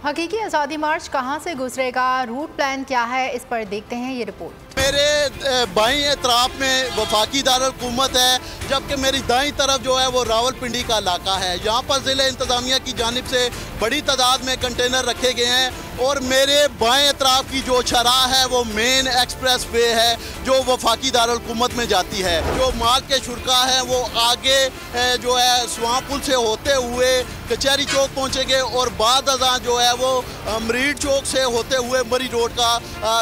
हकीकी आज़ादी मार्च कहां से गुजरेगा, रूट प्लान क्या है, इस पर देखते हैं ये रिपोर्ट। मेरे बाईं एतराफ में वफाकी दारुल-हुकूमत है, जबकि मेरी दाईं तरफ जो है वो रावलपिंडी का इलाका है। यहाँ पर ज़िले इंतज़ामिया की जानिब से बड़ी तादाद में कंटेनर रखे गए हैं और मेरे बाएं एतराफ की जो शराह है वो मेन एक्सप्रेस वे है जो वफाकी दारुल-हुकूमत में जाती है। जो माल के शुरा हैं वो आगे जो है स्वां पुल से होते हुए कचहरी चौक पहुँचेंगे और बाद अज़ां जो है वो मरीड चौक से होते हुए मरी रोड का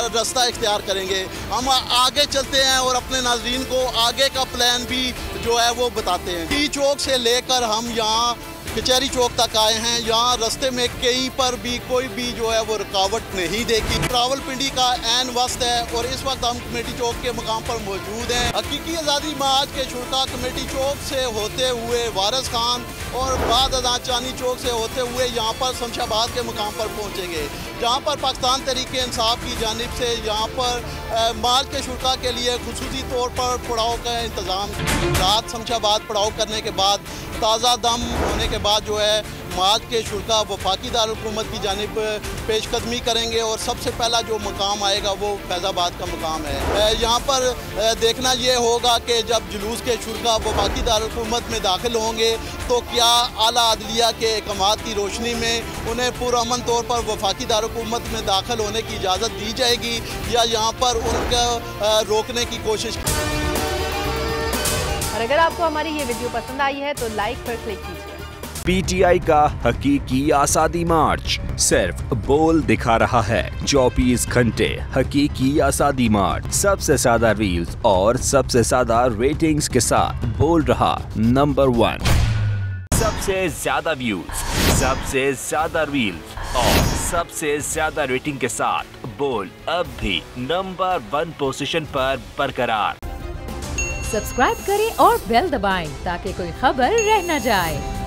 रास्ता इख्तियार करेंगे। हम आगे चलते हैं और अपने नाज़रीन को आगे का प्लान भी जो है वो बताते हैं। टी चौक से लेकर हम यहाँ कचहरी चौक तक आए हैं। यहाँ रास्ते में कहीं पर भी कोई भी जो है वो रुकावट नहीं देखी। रावलपिंडी का ऐन वस्त है और इस वक्त हम कमेटी चौक के मुकाम पर मौजूद हैं। हकीकी आज़ादी मार्च के शुरा कमेटी चौक से होते हुए वारिस खान और बाद अज़ां चांदनी चौक से होते हुए यहाँ पर शमशाबाद के मुकाम पर पहुँचेंगे, जहाँ पर पाकिस्तान तहरीक इंसाफ की जानिब से यहाँ पर माल के शुरा के लिए खुसूसी तौर पर पड़ाव का इंतज़ाम। रात शमशाबाद पड़ाव करने के बाद ताज़ा दम होने के बाद जो है मार्च के शुरा वफाकी दारुल-हुकूमत की जानिब पेशकदमी करेंगे और सबसे पहला जो मुकाम आएगा वो फैज़ाबाद का मुकाम है। यहाँ पर देखना ये होगा कि जब जुलूस के शुरा वफाकी दारुल-हुकूमत में दाखिल होंगे तो क्या आला अदलिया के अहकामात की रोशनी में उन्हें पुरअमन तौर पर वफाकी दारुल-हुकूमत में दाखिल होने की इजाज़त दी जाएगी या यहाँ पर उनको रोकने की कोशिश। और अगर आपको हमारी ये वीडियो पसंद आई है तो लाइक पर क्लिक कीजिए। पीटीआई का हकीकी आज़ादी मार्च सिर्फ बोल दिखा रहा है। 24 घंटे हकीकी आज़ादी मार्च सबसे ज्यादा रील्स और सबसे ज्यादा रेटिंग्स के साथ बोल रहा नंबर 1। सबसे ज्यादा व्यूज, सबसे ज्यादा रील्स और सबसे ज्यादा रेटिंग के साथ बोल अब भी नंबर 1 पोजीशन पर बरकरार। सब्सक्राइब करें और बेल दबाएं ताकि कोई खबर रह न जाए।